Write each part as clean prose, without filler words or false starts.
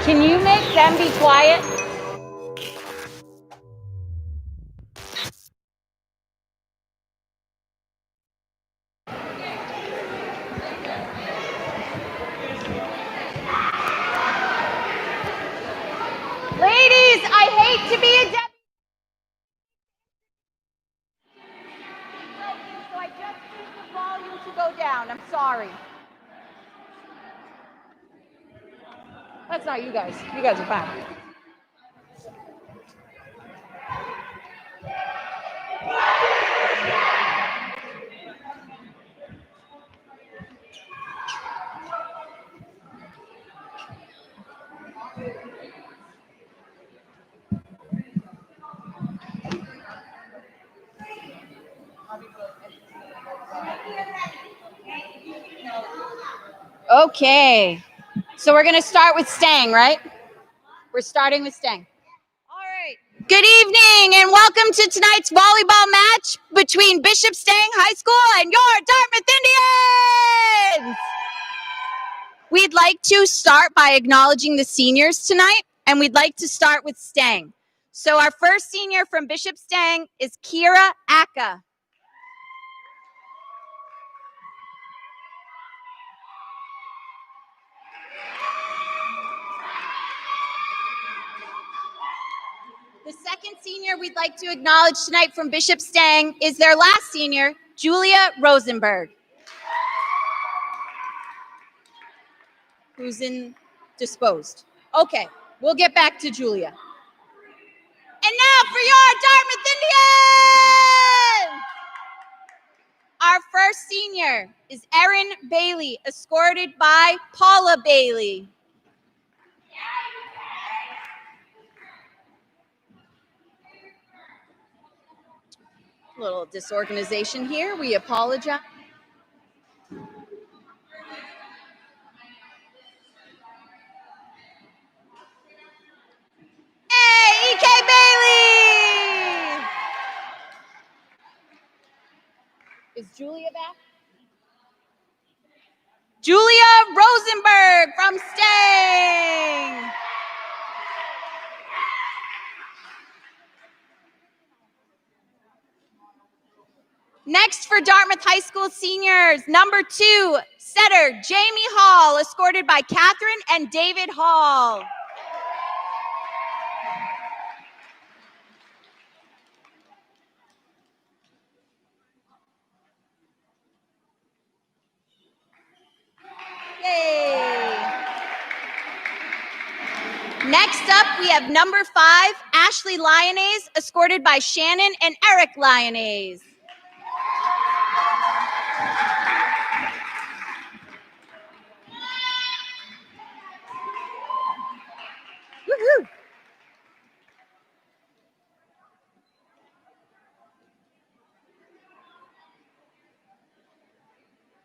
Can you make them be quiet? Ladies, I hate to be a deputy. So I just need the volume to go down. I'm sorry. That's not you guys. You guys are fine. Okay. So we're going to start with Stang, right? We're starting with Stang. All right. Good evening and welcome to tonight's volleyball match between Bishop Stang High School and your Dartmouth Indians. We'd like to start by acknowledging the seniors tonight, and we'd like to start with Stang. So our first senior from Bishop Stang is Kira Aka. The second senior we'd like to acknowledge tonight from Bishop Stang is their last senior, Julia Rosenberg, who's indisposed. Okay, we'll get back to Julia. And now for your Dartmouth Indians! Our first senior is Erin Bailey, escorted by Paula Bailey. A little disorganization here. We apologize. Hey, E.K. Bailey! Is Julia back? Julia Rosenberg from Stang. Next for Dartmouth High School seniors, number 2, setter Jamie Hall, escorted by Catherine and David Hall. Yay! Next up, we have number 5, Ashley Lyonnaise, escorted by Shannon and Eric Lyonnaise. Woohoo!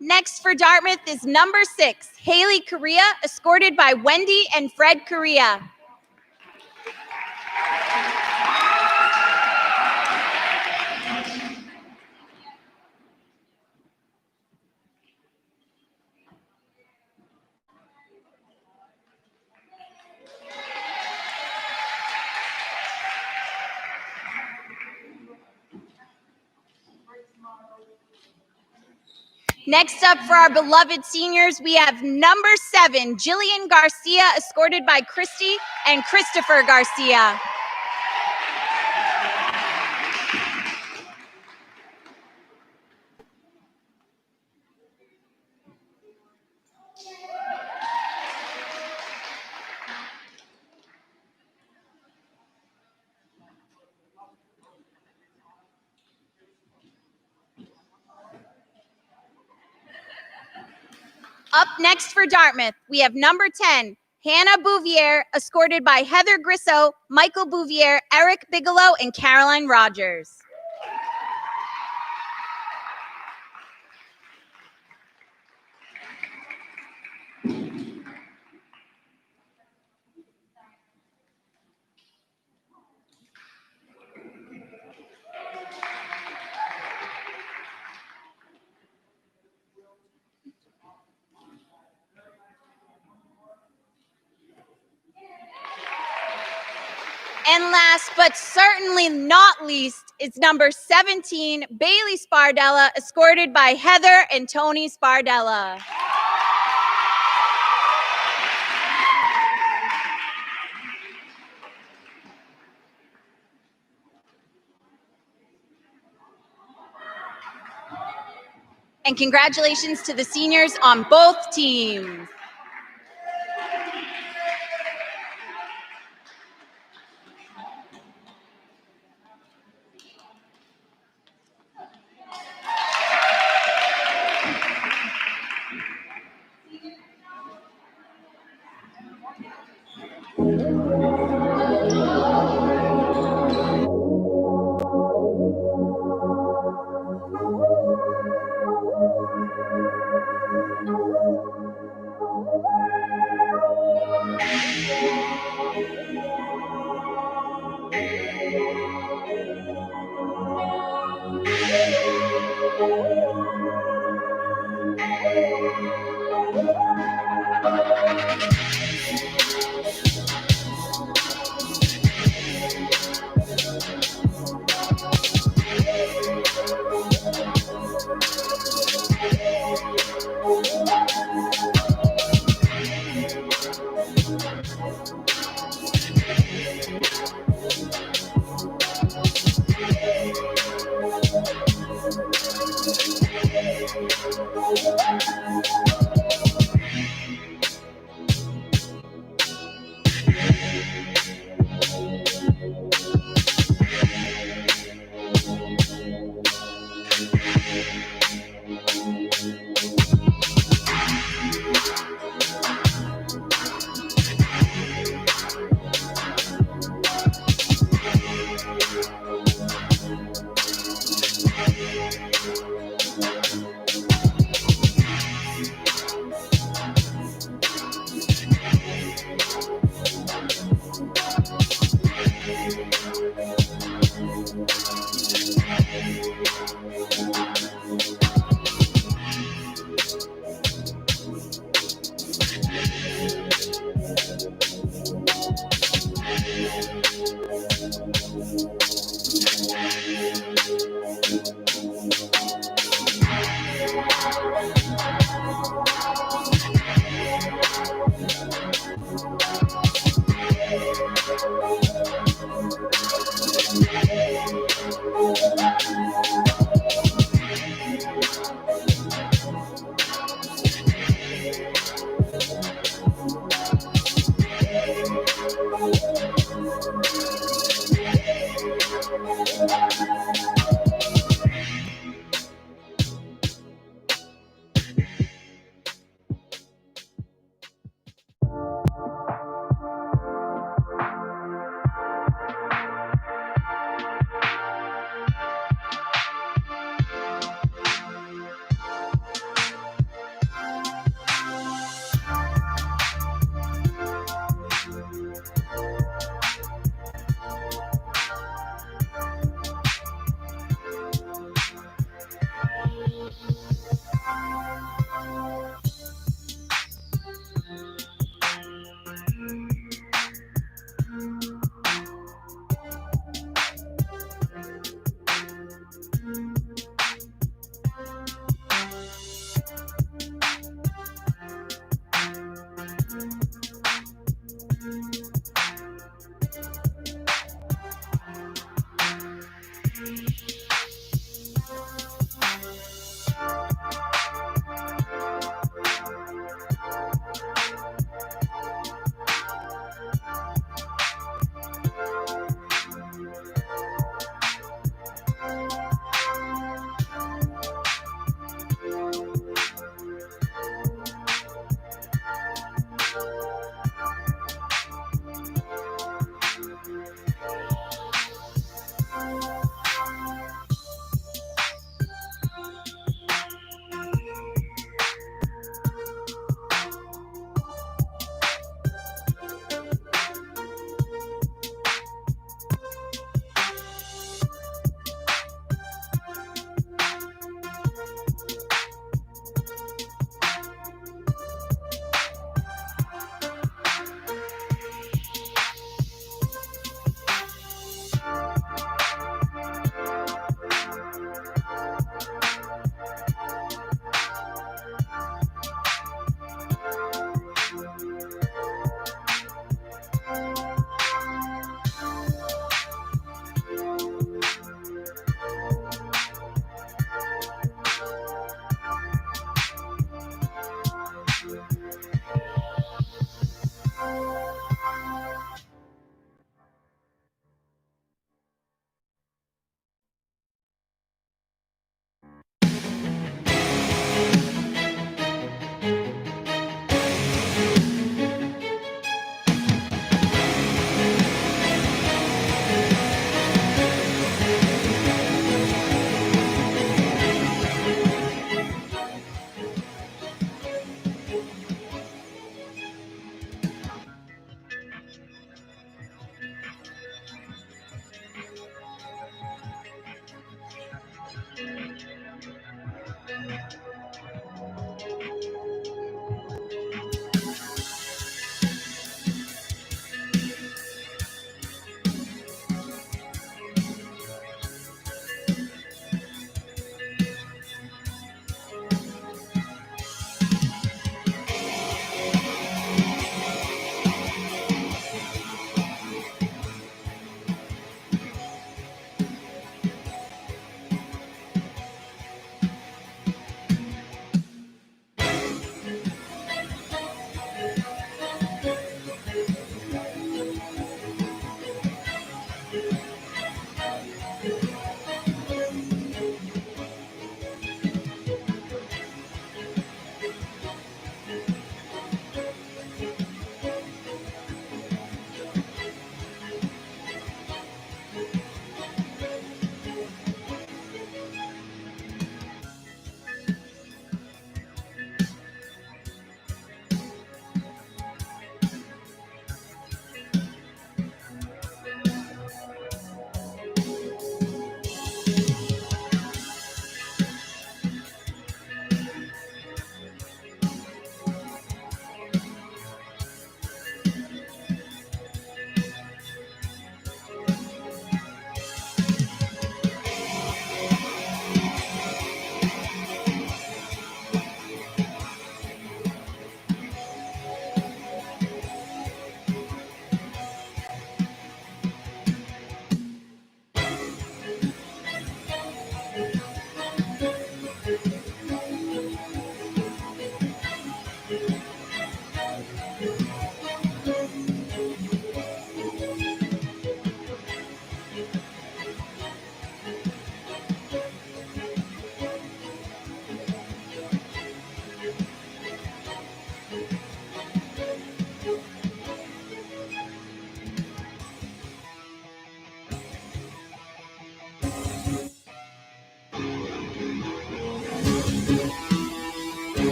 Next for Dartmouth is number 6, Haley Correa, escorted by Wendy and Fred Correa. Next up for our beloved seniors, we have number 7, Jillian Garcia, escorted by Christy and Christopher Garcia. Up next for Dartmouth, we have number 10, Hannah Bouvier, escorted by Heather Grisso, Michael Bouvier, Eric Bigelow, and Caroline Rogers. And last but certainly not least is number 17, Bailey Spardella, escorted by Heather and Tony Spardella. And congratulations to the seniors on both teams.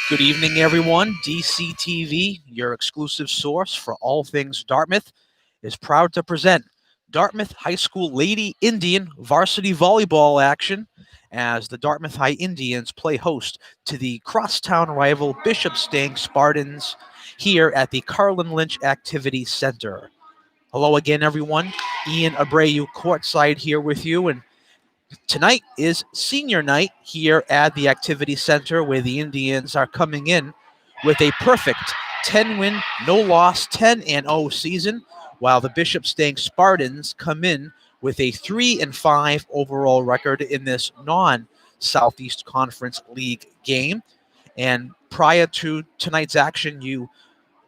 Good evening, everyone. DCTV, your exclusive source for all things Dartmouth, is proud to present Dartmouth High School Lady Indian varsity volleyball action as the Dartmouth High Indians play host to the crosstown rival Bishop Stang Spartans here at the Carlin Lynch Activity Center. Hello again, everyone. Ian Abreu courtside here with you, and tonight is senior night here at the Activity Center, where the Indians are coming in with a perfect 10-win, no-loss, 10-0 season, while the Bishop Stang Spartans come in with a 3-5 overall record in this non-Southeast Conference League game. And prior to tonight's action,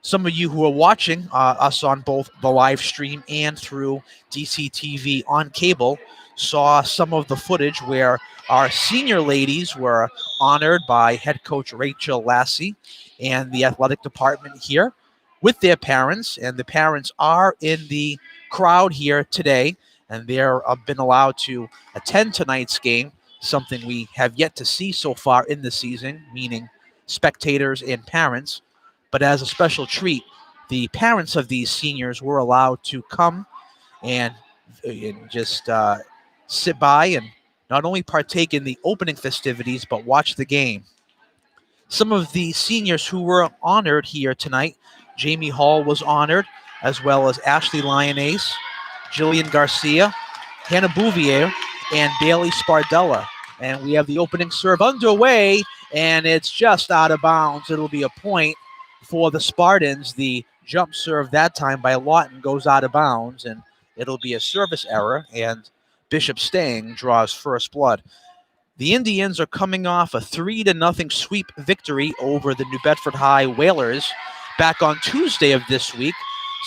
some of you who are watching us on both the live stream and through DCTV on cable saw some of the footage where our senior ladies were honored by head coach Rachel Lassie and the athletic department here with their parents. And the parents are in the crowd here today, and they're been allowed to attend tonight's game, something we have yet to see so far in the season, meaning spectators and parents. But as a special treat, the parents of these seniors were allowed to come and just sit by and not only partake in the opening festivities, but watch the game. Some of the seniors who were honored here tonight, Jamie Hall was honored, as well as Ashley Lyonnaise, Jillian Garcia, Hannah Bouvier, and Bailey Spardella. And we have the opening serve underway, and it's just out of bounds. It'll be a point for the Spartans. The jump serve that time by Lawton goes out of bounds, and it'll be a service error, and Bishop Stang draws first blood. The Indians are coming off a 3-0 sweep victory over the New Bedford High Whalers back on Tuesday of this week.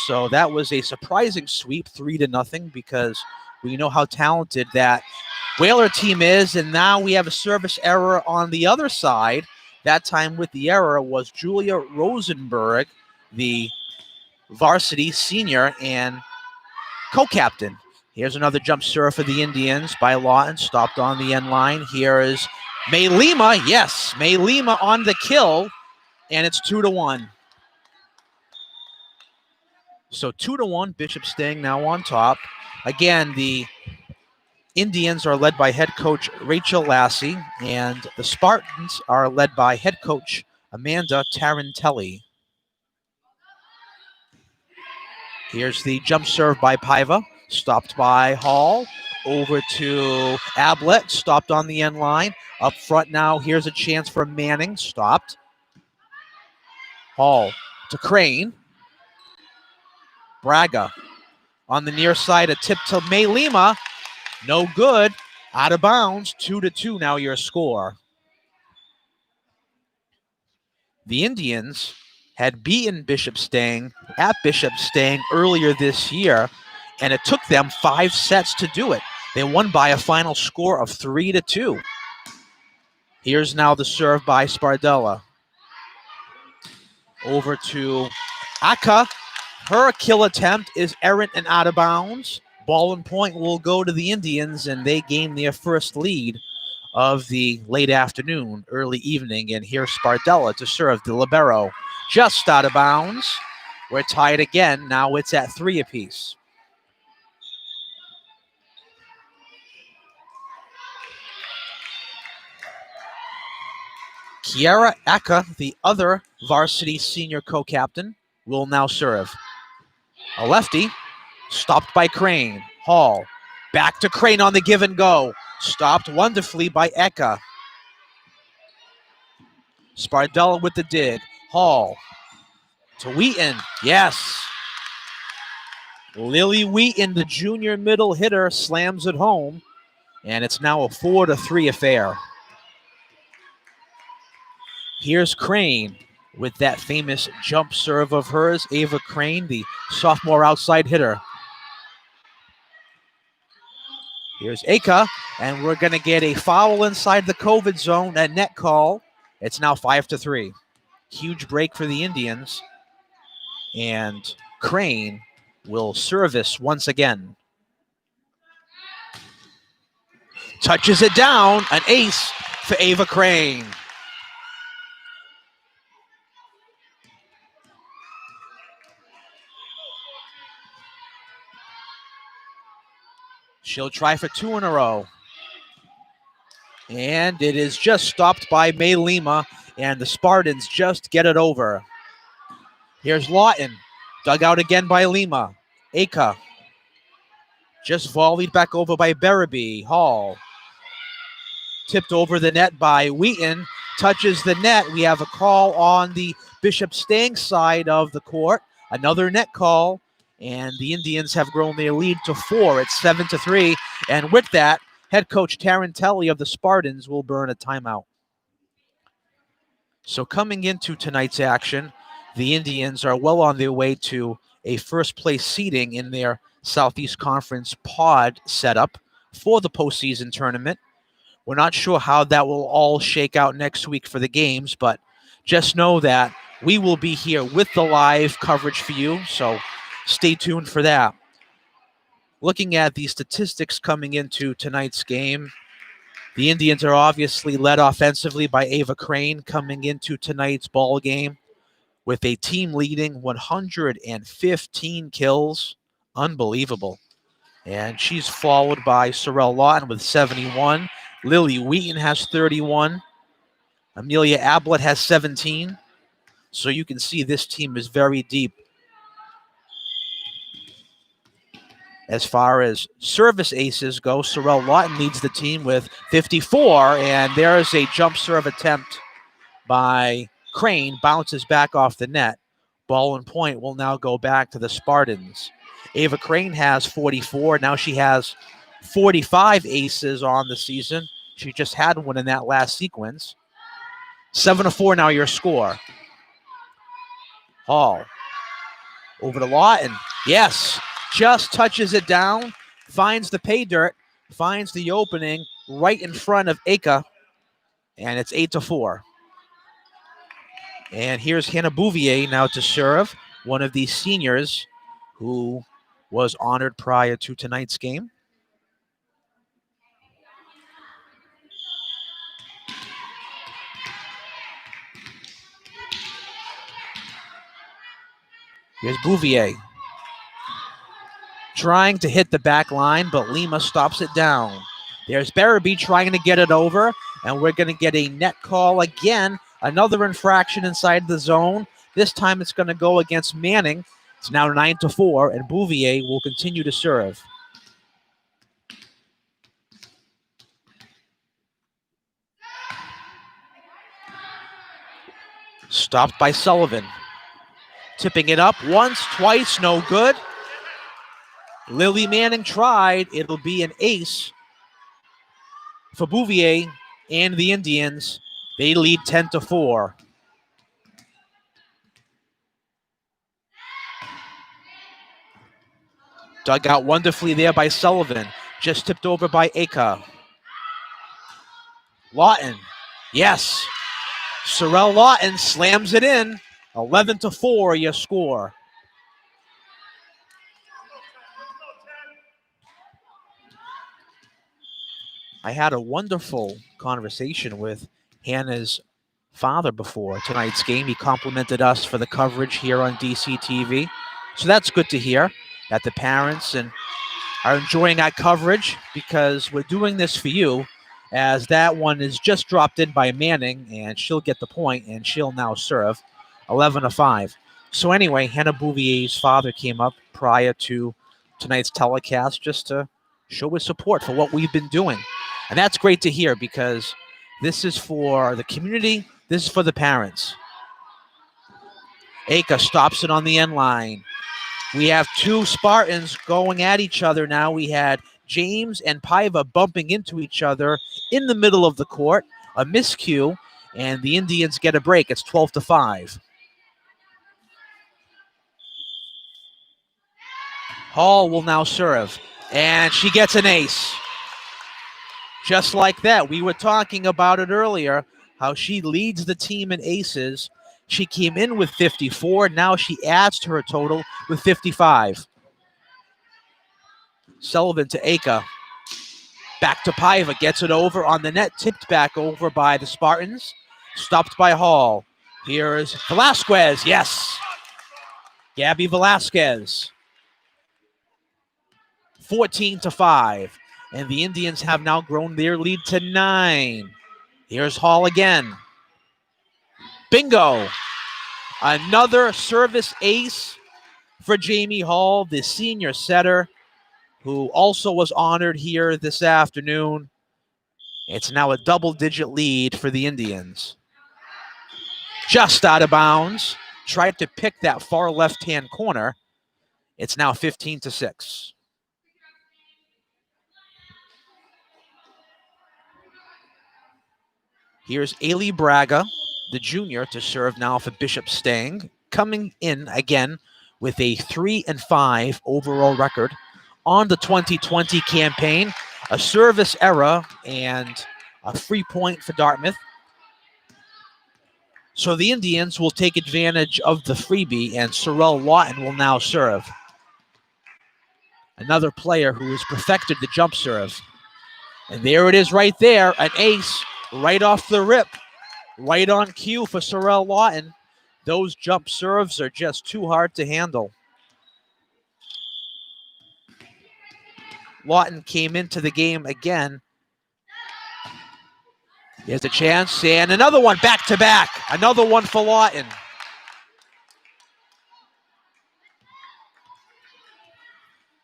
So that was a surprising sweep, 3-0, because we know how talented that Whaler team is, and now we have a service error on the other side. That time with the error was Julia Rosenberg, the varsity senior and co-captain. Here's another jump serve for the Indians by Lawton, stopped on the end line. Here is May Lima. Yes, May Lima on the kill, and it's 2-1. So 2-1, Bishop Stang now on top. Again, the Indians are led by head coach Rachel Lassie, and the Spartans are led by head coach Amanda Tarantelli. Here's the jump serve by Paiva, stopped by Hall, over to Ablett, stopped on the end line. Up front now, here's a chance for Manning, stopped. Hall to Crane. Braga on the near side, a tip to May Lima. No good, out of bounds, 2-2 now your score. The Indians had beaten Bishop Stang at Bishop Stang earlier this year, and it took them 5 sets to do it. They won by a final score of 3-2. Here's now the serve by Spardella. Over to Aka. Her kill attempt is errant and out of bounds. Ball and point will go to the Indians, and they gain their first lead of the late afternoon, early evening. And here's Spardella to serve the libero. Just out of bounds. We're tied again. Now it's at 3 apiece. Kiara Eka, the other varsity senior co-captain, will now serve. A lefty, stopped by Crane. Hall, back to Crane on the give and go. Stopped wonderfully by Eka. Spardella with the dig. Hall to Wheaton. Yes. Lily Wheaton, the junior middle hitter, slams it home. And it's now a 4-3 affair. Here's Crane with that famous jump serve of hers. Ava Crane, the sophomore outside hitter. Here's Eka, and we're going to get a foul inside the COVID zone, a net call. It's now 5-3. Huge break for the Indians. And Crane will service once again. Touches it down, an ace for Ava Crane. She'll try for 2 in a row. And it is just stopped by May Lima, and the Spartans just get it over. Here's Lawton, dug out again by Lima. Aka, just volleyed back over by Berraby. Hall, tipped over the net by Wheaton, touches the net. We have a call on the Bishop Stang side of the court, another net call, and the Indians have grown their lead to 4. It's 7-3, and with that, head coach Tarantelli of the Spartans will burn a timeout. So coming into tonight's action, the Indians are well on their way to a first-place seeding in their Southeast Conference pod setup for the postseason tournament. We're not sure how that will all shake out next week for the games, but just know that we will be here with the live coverage for you, so stay tuned for that. Looking at the statistics coming into tonight's game, the Indians are obviously led offensively by Ava Crane coming into tonight's ball game with a team-leading 115 kills. Unbelievable. And she's followed by Sorrel Lawton with 71. Lily Wheaton has 31. Amelia Ablett has 17. So you can see this team is very deep. As far as service aces go, Sorrel Lawton leads the team with 54, and there is a jump serve attempt by Crane, bounces back off the net. Ball and point will now go back to the Spartans. Ava Crane has 44. Now she has 45 aces on the season. She just had one in that last sequence. 7-4 now your score. Hall over to Lawton. Yes, just touches it down, finds the pay dirt, finds the opening right in front of Aka, and it's 8-4. And here's Hannah Bouvier now to serve, one of these seniors who was honored prior to tonight's game. Here's Bouvier. Trying to hit the back line, but Lima stops it down. There's Berraby trying to get it over, and we're going to get a net call again. Another infraction inside the zone. This time it's going to go against Manning. It's now 9-4, and Bouvier will continue to serve. Stopped by Sullivan. Tipping it up once, twice, no good. Lily Manning tried. It'll be an ace for Bouvier and the Indians. They lead 10-4. Dug out wonderfully there by Sullivan. Just tipped over by Aka. Lawton. Yes. Sorrel Lawton slams it in. 11-4 your score. I had a wonderful conversation with Hannah's father before tonight's game. He complimented us for the coverage here on DCTV. So that's good to hear that the parents are enjoying our coverage, because we're doing this for you, as that one is just dropped in by Manning, and she'll get the point, and she'll now serve. 11-5. So anyway, Hannah Bouvier's father came up prior to tonight's telecast just to show his support for what we've been doing. And that's great to hear, because this is for the community. This is for the parents. Aka stops it on the end line. We have two Spartans going at each other now. We had James and Paiva bumping into each other in the middle of the court. A miscue, and the Indians get a break. It's 12-5. Hall will now serve, and she gets an ace. Just like that. We were talking about it earlier, how she leads the team in aces. She came in with 54. Now she adds to her total with 55. Sullivan to Aka. Back to Paiva. Gets it over on the net. Tipped back over by the Spartans. Stopped by Hall. Here's Velasquez. Yes. Gabby Velasquez. 14-5. And the Indians have now grown their lead to 9. Here's Hall again. Bingo! Another service ace for Jamie Hall, the senior setter, who also was honored here this afternoon. It's now a double-digit lead for the Indians. Just out of bounds. Tried to pick that far left-hand corner. It's now 15-6. Here's Ailey Braga, the junior, to serve now for Bishop Stang, coming in again with a 3-5 overall record on the 2020 campaign. A service error and a free point for Dartmouth. So the Indians will take advantage of the freebie, and Sorrel Lawton will now serve. Another player who has perfected the jump serve. And there it is right there, an ace right off the rip. Right on cue for Sorrel Lawton. Those jump serves are just too hard to handle. Lawton came into the game again. Here's a chance, and another one back-to-back. Another one for Lawton.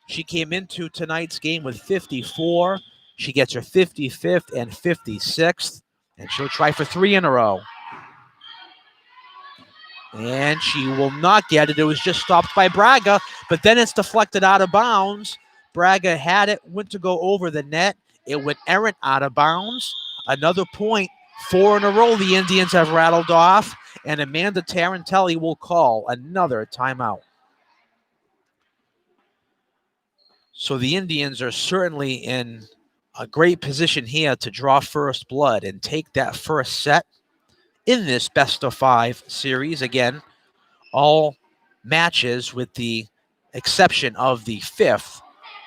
She came into tonight's game with 54. She gets her 55th and 56th, and she'll try for 3 in a row. And she will not get it. It was just stopped by Braga, but then it's deflected out of bounds. Braga had it, went to go over the net. It went errant out of bounds. Another point, 4 in a row the Indians have rattled off, and Amanda Tarantelli will call another timeout. So the Indians are certainly in a great position here to draw first blood and take that first set in this best-of-5 series. Again, all matches with the exception of the 5th,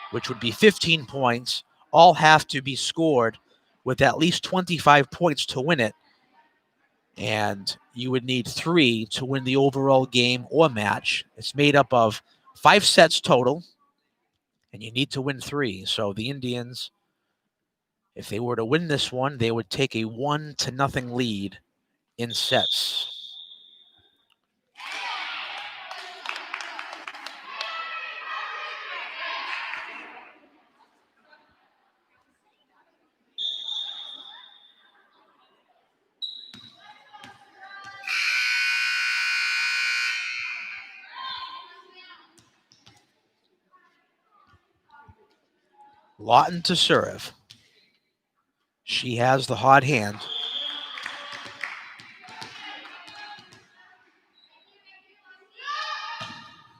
which would be 15 points, all have to be scored with at least 25 points to win it. And you would need 3 to win the overall game or match. It's made up of 5 sets total, and you need to win 3. So the Indians, if they were to win this one, they would take a 1-0 lead in sets. Lawton to serve. She has the hot hand.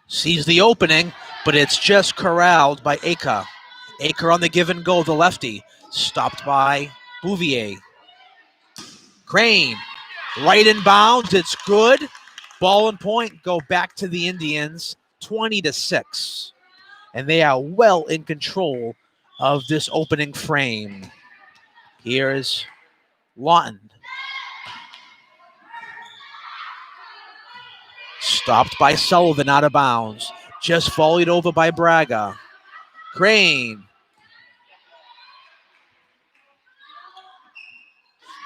Sees the opening, but it's just corralled by Aker. Aker on the give and go, the lefty. Stopped by Bouvier. Crane, right in bounds. It's good. Ball and point go back to the Indians, 20-6. And they are well in control of this opening frame. Here's Lawton. Stopped by Sullivan out of bounds. Just volleyed over by Braga. Crane.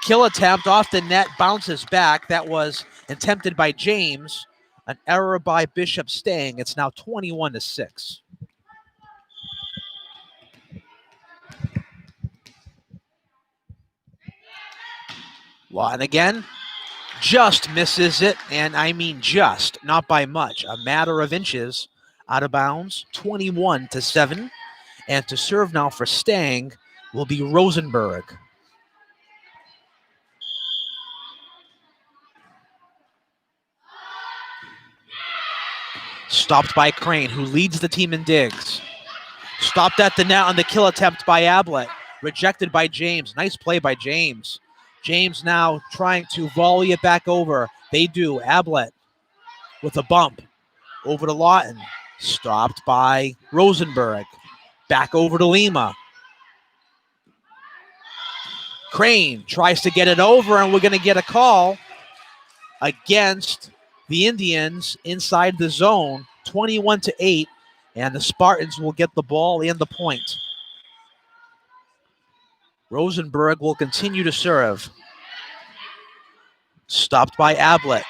Kill attempt off the net, bounces back. That was attempted by James. An error by Bishop Stang. It's now 21-6. Lawton again. Just misses it, and I mean just, not by much. A matter of inches out of bounds, 21-7. And to serve now for Stang will be Rosenberg. Stopped by Crane, who leads the team in digs. Stopped at the net on the kill attempt by Ablett. Rejected by James. Nice play by James. James now trying to volley it back over. They do. Ablett with a bump over to Lawton. Stopped by Rosenberg. Back over to Lima. Crane tries to get it over, and we're going to get a call against the Indians inside the zone. 21-8. And the Spartans will get the ball and the point. Rosenberg will continue to serve. Stopped by Ablett.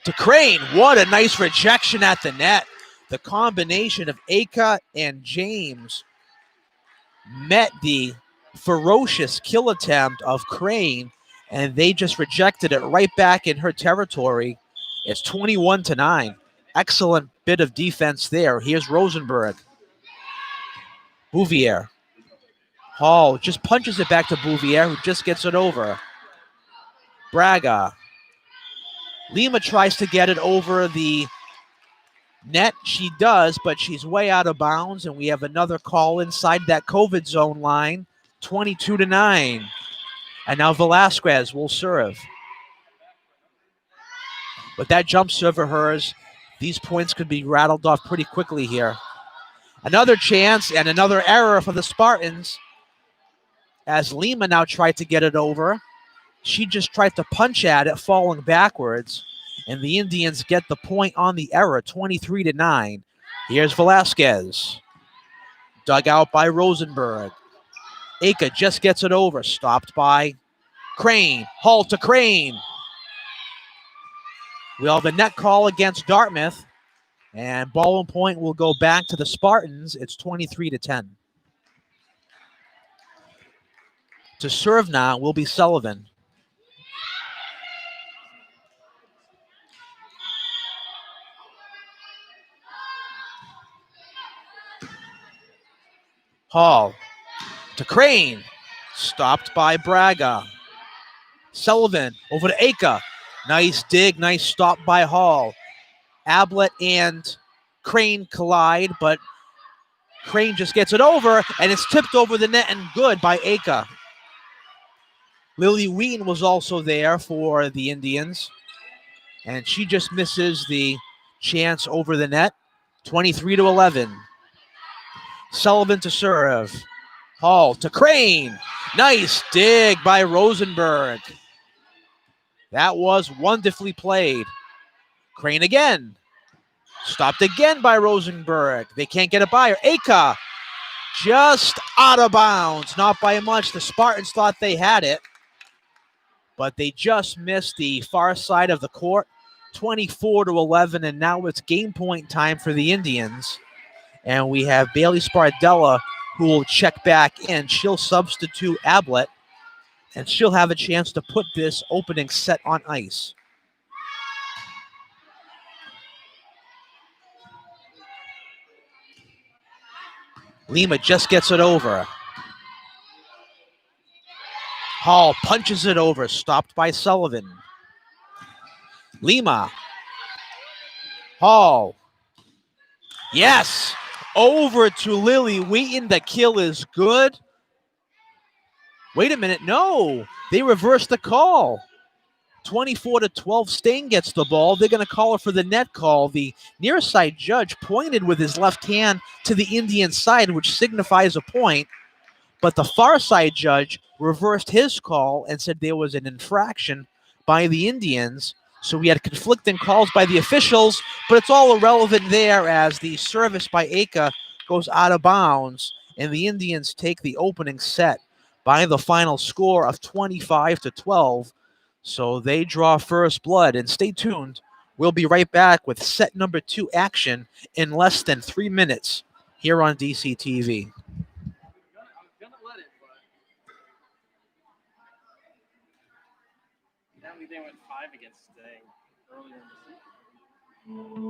To Crane. What a nice rejection at the net. The combination of Aka and James met the ferocious kill attempt of Crane, and they just rejected it right back in her territory. It's 21-9. Excellent bit of defense there. Here's Rosenberg. Bouvier. Hall just punches it back to Bouvier, who just gets it over. Braga. Lima tries to get it over the net. She does, but she's way out of bounds, and we have another call inside that COVID zone line. 22-9. And now Velasquez will serve. With that jump serve of hers, these points could be rattled off pretty quickly here. Another chance and another error for the Spartans as Lima now tried to get it over. She just tried to punch at it, falling backwards, and the Indians get the point on the error, 23-9. Here's Velasquez. Dug out by Rosenberg. Aka just gets it over, stopped by Crane. Hall to Crane. We'll have a net call against Dartmouth, and ball and point will go back to the Spartans. It's 23-10. To serve now will be Sullivan. Hall to Crane. Stopped by Braga. Sullivan over to Aka. Nice dig, nice stop by Hall. Ablett and Crane collide, but Crane just gets it over, and it's tipped over the net and good by Aka. Lily Wheaton was also there for the Indians, and she just misses the chance over the net. 23-11. Sullivan to serve. Hall to Crane. Nice dig by Rosenberg. That was wonderfully played. Crane again. Stopped again by Rosenberg. They can't get it by her. Aka just out of bounds. Not by much. The Spartans thought they had it, but they just missed the far side of the court. 24-11, and now it's game point time for the Indians. And we have Bailey Spardella, who will check back in. She'll substitute Ablett, and she'll have a chance to put this opening set on ice. Lima just gets it over. Hall punches it over, stopped by Sullivan. Lima. Hall. Yes, over to Lily Wheaton. The kill is good. Wait a minute, no. They reversed the call. 24-12, Stang gets the ball. They're going to call it for the net call. The near side judge pointed with his left hand to the Indian side, which signifies a point. But the far side judge reversed his call and said there was an infraction by the Indians. So we had conflicting calls by the officials, but it's all irrelevant there as the service by Aka goes out of bounds, and the Indians take the opening set by the final score of 25-12. So they draw first blood, and stay tuned. We'll be right back with set number 2 action in less than 3 minutes here on DCTV. They went 5 against Stang earlier in the season.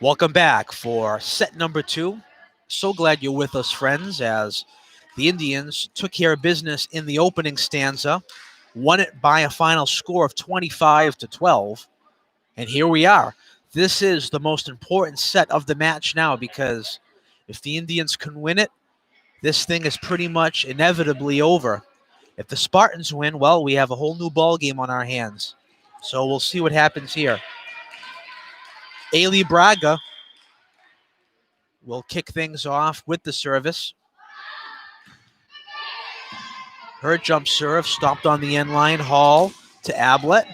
Welcome back for set number 2. So glad you're with us, friends, as the Indians took care of business in the opening stanza, won it by a final score of 25-12. And here we are. This is the most important set of the match now, because if the Indians can win it, this thing is pretty much inevitably over. If the Spartans win, well, we have a whole new ball game on our hands. So we'll see what happens here. Ailey Braga will kick things off with the service. Her jump serve stopped on the end line. Hall to Ablett.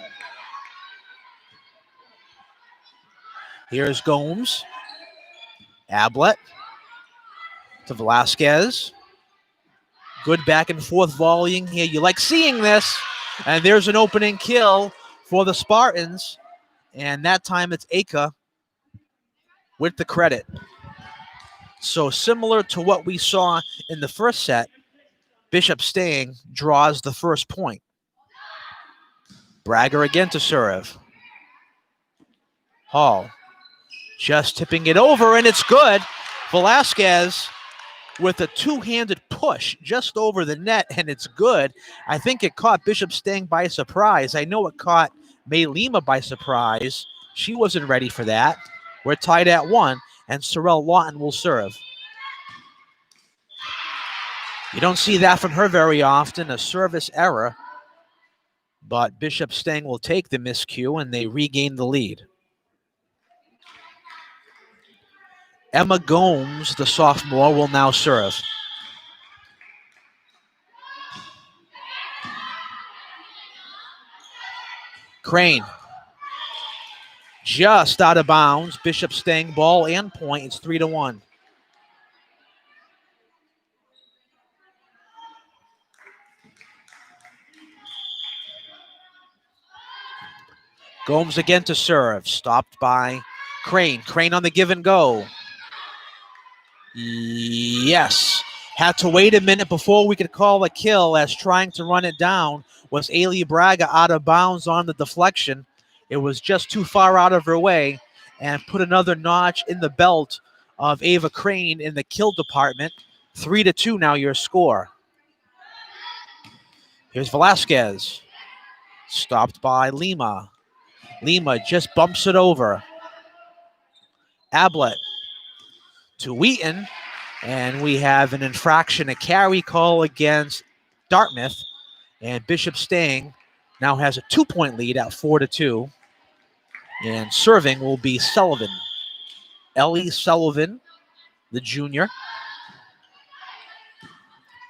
Here's Gomes. Ablett to Velasquez. Good back and forth volleying here. You like seeing this. And there's an opening kill for the Spartans. And that time it's Aka with the credit. So similar to what we saw in the first set, Bishop Stang draws the first point. Braga again to serve. Hall just tipping it over, and it's good. Velasquez with a two-handed push just over the net, and it's good. I think it caught Bishop Stang by surprise. I know it caught May Lima by surprise. She wasn't ready for that. We're tied at 1, and Sorrel Lawton will serve. You don't see that from her very often, a service error. But Bishop Stang will take the miscue, and they regain the lead. Emma Gomes, the sophomore, will now serve. Crane. Just out of bounds. Bishop Stang ball and point. It's 3-1. Gomes again to serve. Stopped by Crane. Crane on the give and go. Yes. Had to wait a minute before we could call a kill, as trying to run it down was Ailey Braga out of bounds on the deflection. It was just too far out of her way and put another notch in the belt of Ava Crane in the kill department. 3-2 now your score. Here's Velasquez. Stopped by Lima. Lima just bumps it over. Ablett to Wheaton. And we have an infraction, a carry call against Dartmouth. And Bishop Stang now has a 2-point lead at 4-2. And serving will be Sullivan. Ellie Sullivan, the junior.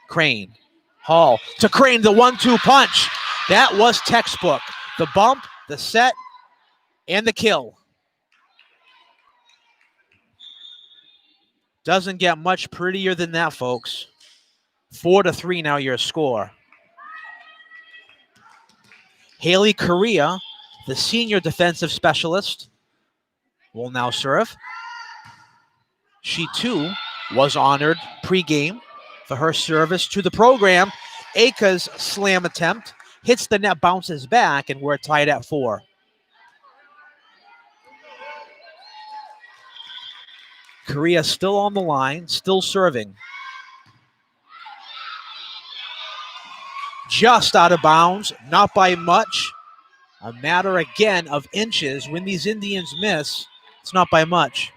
Crane. Hall to Crane, the 1-2 punch. That was textbook. The bump, the set, and the kill. Doesn't get much prettier than that, folks. 4-3 now your score. Haley Correa, the senior defensive specialist, will now serve. She, too, was honored pregame for her service to the program. Aka's slam attempt hits the net, bounces back, and we're tied at 4. Correa still on the line, still serving. Just out of bounds, not by much. A matter, again, of inches. When these Indians miss, it's not by much.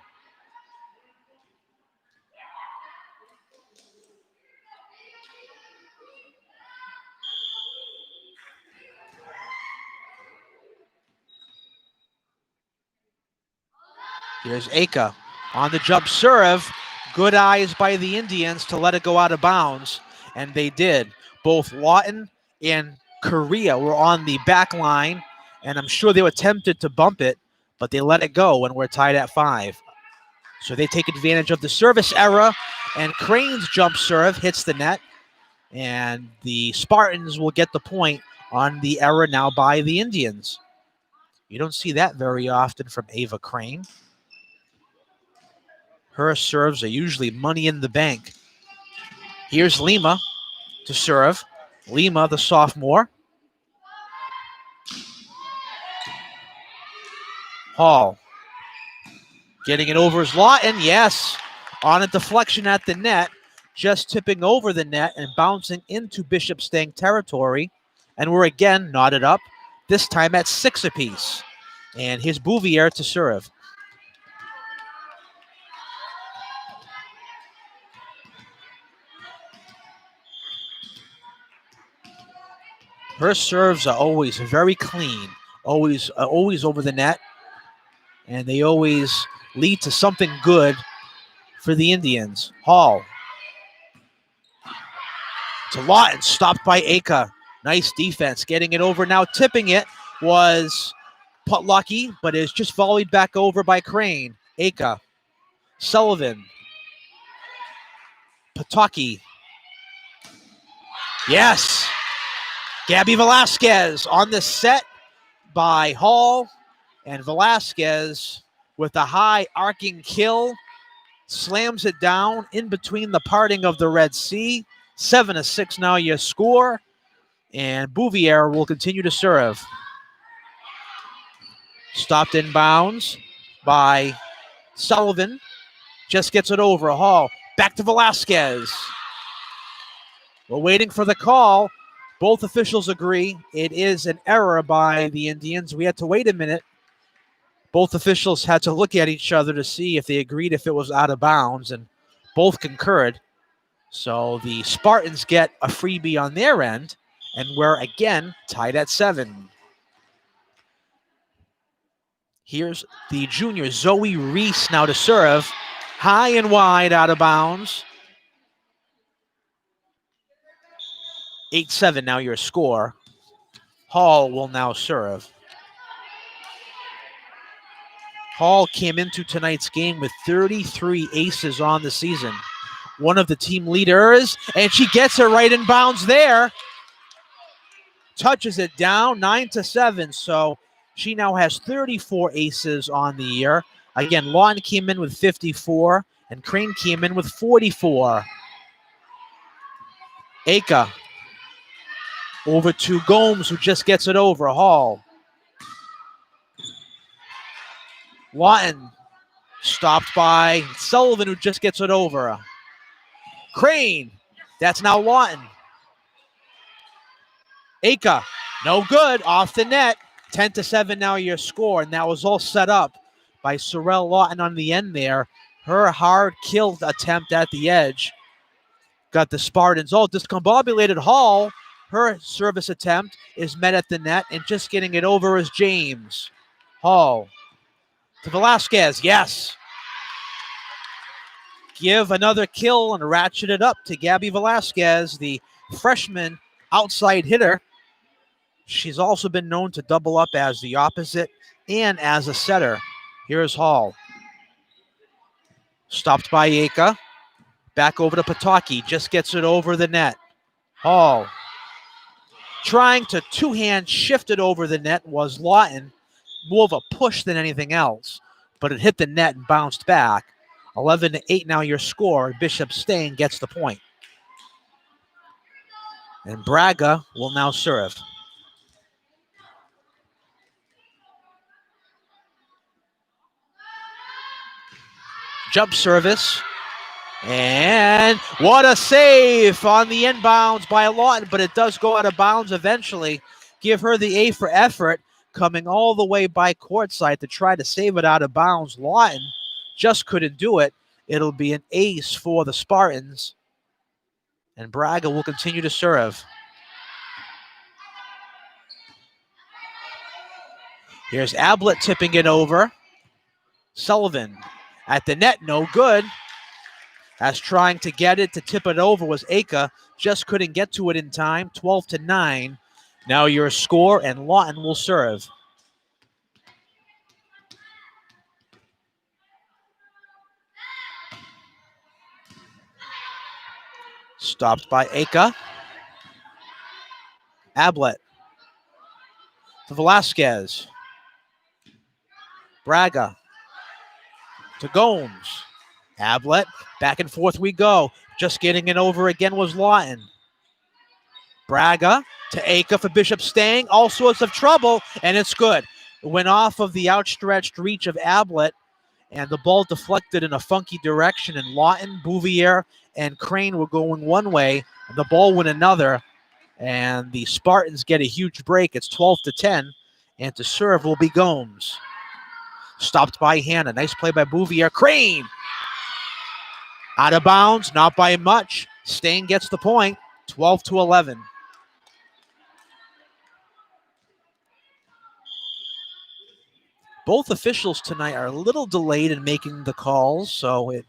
Here's Aka on the jump serve. Good eyes by the Indians to let it go out of bounds, and they did. Both Lawton and Korea were on the back line, and I'm sure they were tempted to bump it, but they let it go when we're tied at 5. So they take advantage of the service error, and Crane's jump serve hits the net, and the Spartans will get the point on the error now by the Indians. You don't see that very often from Ava Crane. Her serves are usually money in the bank. Here's Lima to serve. Lima, the sophomore. Hall getting it over his Lawton. Yes, on a deflection at the net, just tipping over the net and bouncing into Bishop Stang territory. And we're again knotted up, this time at 6 apiece. And here's Bouvier to serve. Her serves are always very clean, always over the net, and they always lead to something good for the Indians. Hall to Lawton, stopped by Aka. Nice defense, getting it over now. Tipping it was Putlucky, but is just volleyed back over by Crane. Aka, Sullivan, Pataki. Yes, Gabby Velasquez on the set by Hall, and Velasquez with a high arcing kill slams it down in between the parting of the Red Sea. 7-6 now your score, and Bouvier will continue to serve. Stopped in bounds by Sullivan, just gets it over. Hall back to Velasquez. We're waiting for the call. Both officials agree it is an error by the Indians. We had to wait a minute. Both officials had to look at each other to see if they agreed if it was out of bounds, and both concurred. So the Spartans get a freebie on their end, and we're again tied at 7. Here's the junior Zoe Reese now to serve. High and wide, out of bounds. 8-7 now your score. Hall will now serve. Hall came into tonight's game with 33 aces on the season. One of the team leaders, and she gets it right in bounds there. Touches it down, 9-7. So she now has 34 aces on the year. Again, Lawton came in with 54, and Crane came in with 44. Aka over to Gomes, who just gets it over. Hall. Lawton stopped by Sullivan, who just gets it over. Crane, that's now Lawton. Aka, no good, off the net. 10-7 now your score, and that was all set up by Sorrel Lawton on the end there. Her hard kill attempt at the edge got the Spartans all discombobulated. Hall, her service attempt is met at the net, and just getting it over is James. Hall to Velasquez, yes. Give another kill and ratchet it up to Gabby Velasquez, the freshman outside hitter. She's also been known to double up as the opposite and as a setter. Here's Hall. Stopped by Aka. Back over to Pataki. Just gets it over the net. Hall. Trying to two-hand shift it over the net was Lawton. More of a push than anything else. But it hit the net and bounced back. 11-8 now your score. Bishop Stang gets the point. And Braga will now serve. Jump service. And what a save on the inbounds by Lawton, but it does go out of bounds eventually. Give her the A for effort, coming all the way by courtside to try to save it out of bounds. Lawton just couldn't do it. It'll be an ace for the Spartans. And Braga will continue to serve. Here's Ablett tipping it over. Sullivan at the net, no good. as trying to get it to tip it over was Aka. Just couldn't get to it in time. 12-9. Now your score, and Lawton will serve. Stopped by Aka. Ablett to Velasquez. Braga to Gomes. Ablett, back and forth we go. Just getting it over again was Lawton. Braga to Aka for Bishop Stang. All sorts of trouble, and it's good. It went off of the outstretched reach of Ablett, and the ball deflected in a funky direction, and Lawton, Bouvier, and Crane were going one way, and the ball went another, and the Spartans get a huge break. It's 12-10, and to serve will be Gomes. Stopped by Hanna. Nice play by Bouvier. Crane! Out of bounds, not by much. Stang gets the point, 12-11. Both officials tonight are a little delayed in making the calls, so it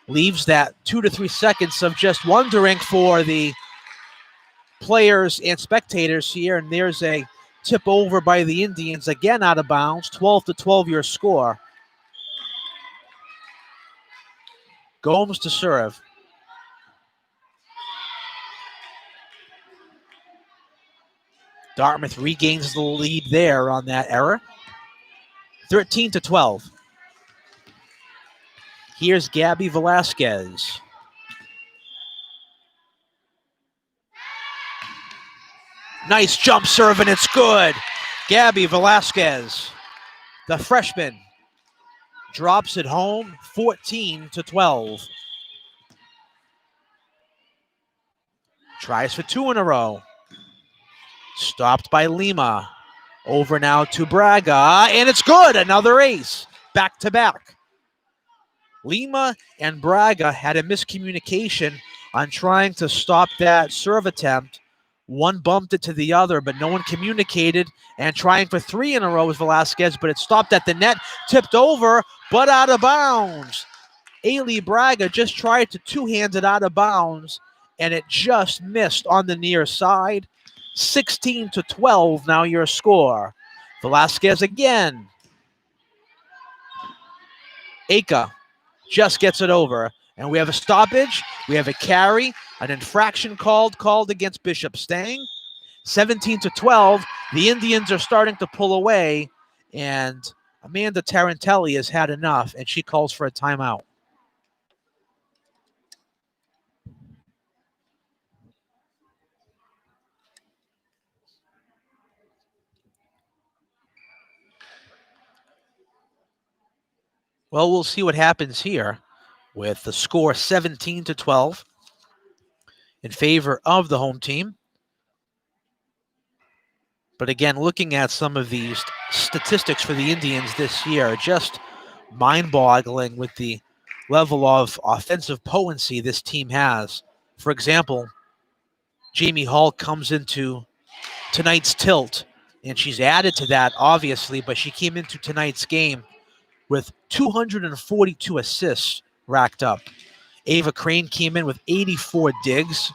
leaves that 2 to 3 seconds of just wondering for the players and spectators here. And there's a tip over by the Indians, again out of bounds. 12-12 your score. Gomes to serve. Dartmouth regains the lead there on that error. 13-12. Here's Gabby Velasquez. Nice jump serve, and it's good. Gabby Velasquez, the freshman, drops it home, 14-12. Tries for two in a row. Stopped by Lima. Over now to Braga, and it's good. Another ace, back to back. Lima and Braga had a miscommunication on trying to stop that serve attempt. One bumped it to the other, but no one communicated, and trying for three in a row was Velasquez, but it stopped at the net, tipped over, but out of bounds. Ailey Braga just tried to two-hand it out of bounds, and it just missed on the near side. 16-12 now your score. Velasquez again. Aka just gets it over, and we have a stoppage, we have a carry, an infraction called against Bishop Stang. 17-12, the Indians are starting to pull away, and Amanda Tarantelli has had enough, and she calls for a timeout. Well, we'll see what happens here with the score 17-12 in favor of the home team. But again, looking at some of these statistics for the Indians this year, just mind-boggling with the level of offensive potency this team has. For example, Jamie Hall comes into tonight's tilt, and she's added to that, obviously, but she came into tonight's game with 242 assists racked up. Ava Crane came in with 84 digs,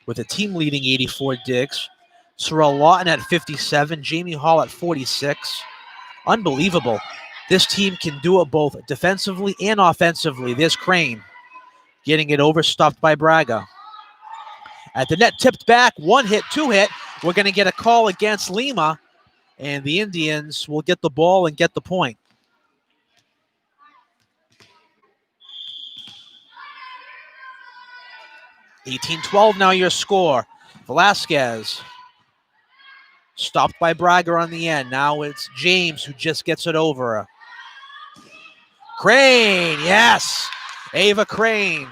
with a team-leading 84 digs. Sorrel Lawton at 57, Jamie Hall at 46. Unbelievable. This team can do it both defensively and offensively. There's Crane getting it over, stopped by Braga. At the net, tipped back, one hit, two hit. We're going to get a call against Lima, and the Indians will get the ball and get the point. $18-12 now your score. Velasquez stopped by Braga on the end. Now it's James who just gets it over. Crane, yes. Ava Crane.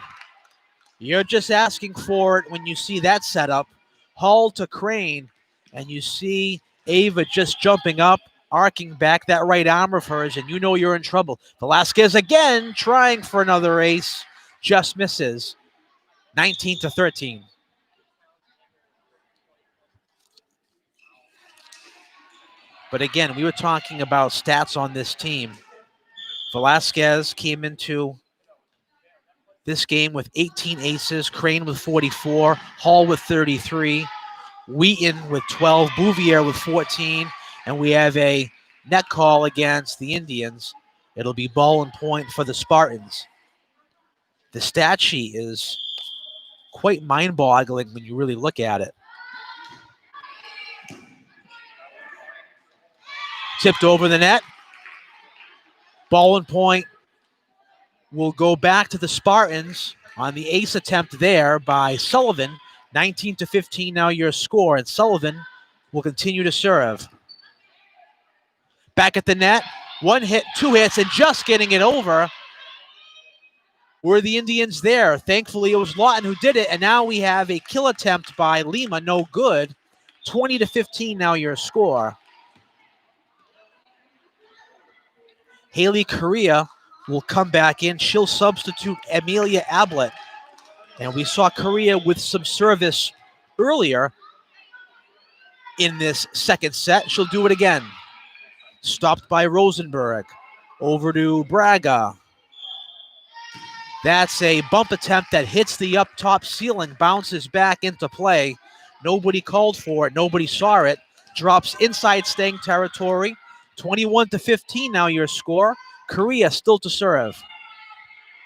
You're just asking for it when you see that setup. Hall to Crane, and you see Ava just jumping up, arcing back that right arm of hers, and you know you're in trouble. Velasquez again trying for another ace, just misses. 19-13. But again, we were talking about stats on this team. Velasquez came into this game with 18 aces, Crane with 44, Hall with 33, Wheaton with 12, Bouvier with 14, and we have a net call against the Indians. It'll be ball and point for the Spartans. The stat sheet is quite mind-boggling when you really look at it. Tipped over the net. Ball and point will go back to the Spartans on the ace attempt there by Sullivan. 19-15 now your score, and Sullivan will continue to serve. Back at the net, one hit, two hits, and just getting it over were the Indians there. Thankfully, it was Lawton who did it, and now we have a kill attempt by Lima, no good. 20-15 now your score. Haley Correa will come back in. She'll substitute Amelia Ablett. And we saw Correa with some service earlier in this second set. She'll do it again. Stopped by Rosenberg. Over to Braga. That's a bump attempt that hits the up top ceiling, bounces back into play. Nobody called for it. Nobody saw it. Drops inside Stang territory. 21-15 now your score. Correa still to serve.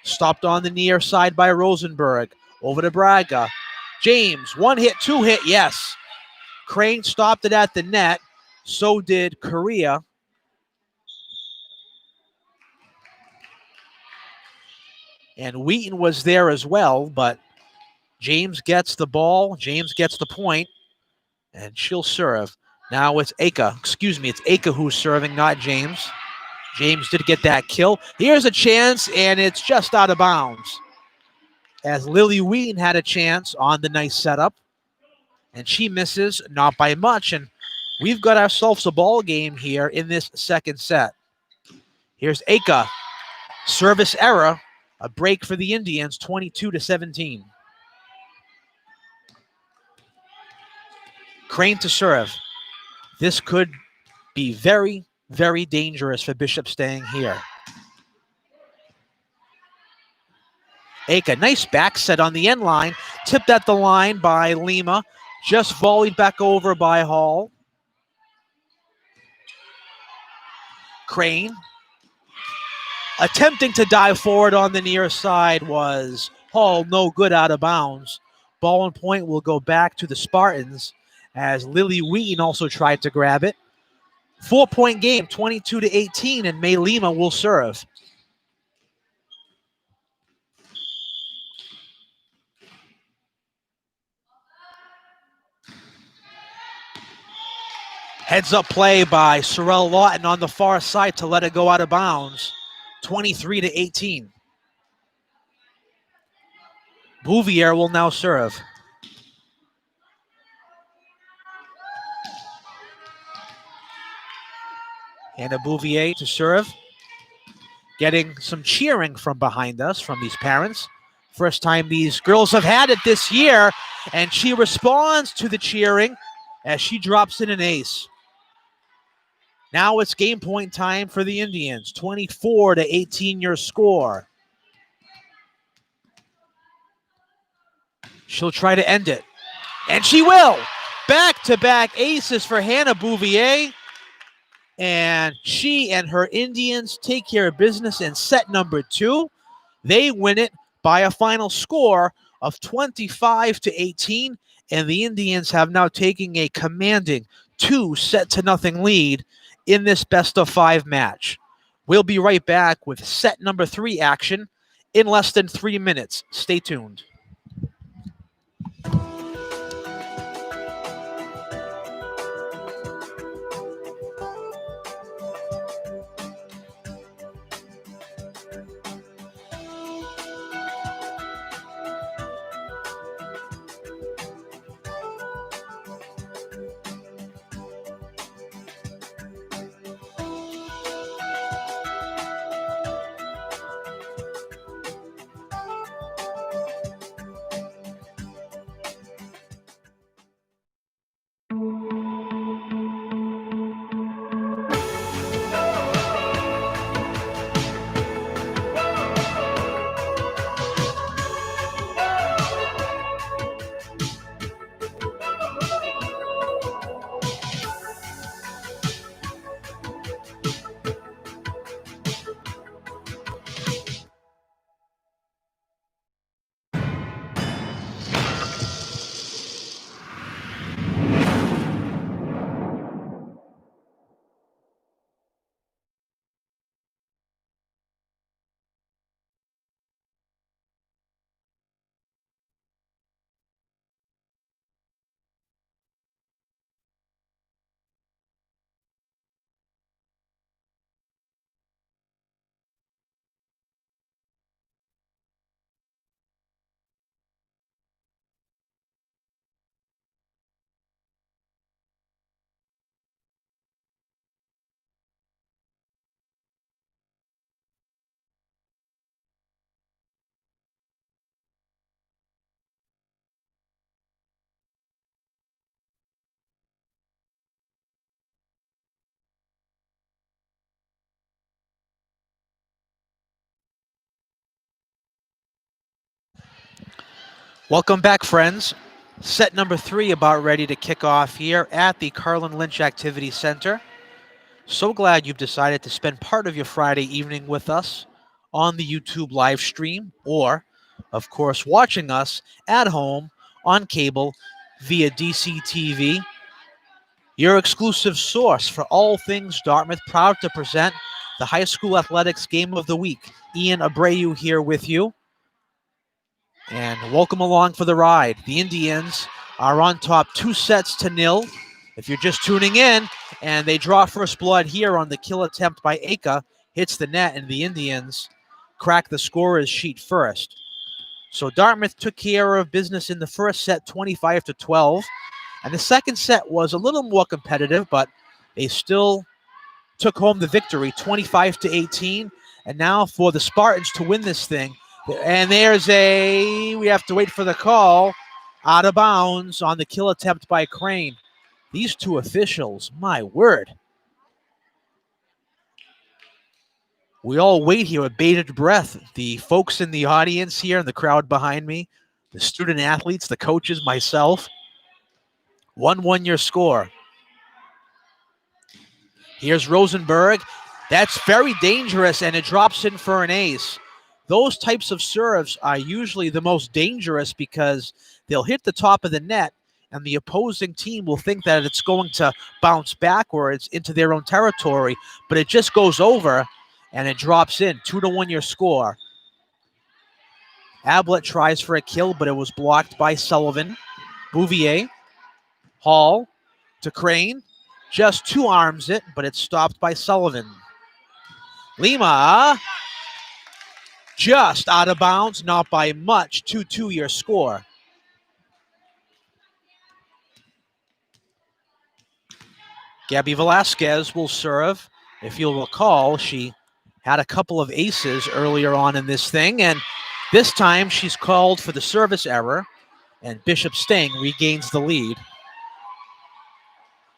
Stopped on the near side by Rosenberg. Over to Braga. James, one hit, two hit, yes. Crane stopped it at the net. So did Correa. And Wheaton was there as well, but James gets the ball. James gets the point, and she'll serve. Now it's Aka who's serving, not James. James did get that kill. Here's a chance, and it's just out of bounds. As Lily Wheaton had a chance on the nice setup, and she misses, not by much, and we've got ourselves a ball game here in this second set. Here's Aka. Service error. A break for the Indians, 22-17. Crane to serve. This could be very, very dangerous for Bishop Stang here. Aka, nice back set on the end line. Tipped at the line by Lima. Just volleyed back over by Hall. Crane. Attempting to dive forward on the near side was Hall, no good, out of bounds. Ball and point will go back to the Spartans as Lily Wheaton also tried to grab it. 4-point game, 22-18, and May Lima will serve. Heads up play by Sorrell Lawton on the far side to let it go out of bounds. 23-18. Bouvier will now serve. Anna Bouvier to serve. Getting some cheering from behind us, from these parents. First time these girls have had it this year, and she responds to the cheering as she drops in an ace. Now it's game point time for the Indians. 24-18 your score. She'll try to end it. And she will. Back-to-back aces for Hannah Bouvier. And she and her Indians take care of business in set number 2. They win it by a final score of 25-18. And the Indians have now taken a commanding 2-0 lead in this best-of-5 match. We'll be right back with set number 3 action in less than 3 minutes. Stay tuned. Welcome back, friends. Set number 3 about ready to kick off here at the Carlin Lynch Activity Center. So glad you've decided to spend part of your Friday evening with us on the YouTube live stream or, of course, watching us at home on cable via DCTV. Your exclusive source for all things Dartmouth, proud to present the high school athletics game of the week. Ian Abreu here with you. And welcome along for the ride. The Indians are on top 2-0. If you're just tuning in, and they draw first blood here on the kill attempt by Aka, hits the net, and the Indians crack the scorer's sheet first. So Dartmouth took care of business in the first set, 25-12. And the second set was a little more competitive, but they still took home the victory, 25-18. And now for the Spartans to win this thing. And we have to wait for the call, out of bounds on the kill attempt by Crane. These two officials, my word. We all wait here with bated breath. The folks in the audience here and the crowd behind me, the student athletes, the coaches, myself. 1-1 your score. Here's Rosenberg. That's very dangerous, and it drops in for an ace. Those types of serves are usually the most dangerous because they'll hit the top of the net, and the opposing team will think that it's going to bounce backwards into their own territory, but it just goes over, and it drops in. 2-1 your score. Ablett tries for a kill, but it was blocked by Sullivan. Bouvier. Hall to Crane. Just two arms it, but it's stopped by Sullivan. Lima just out of bounds, not by much. 2-2 your score. Gabby Velasquez will serve. If you'll recall, she had a couple of aces earlier on in this thing, and this time she's called for the service error, and Bishop Stang regains the lead.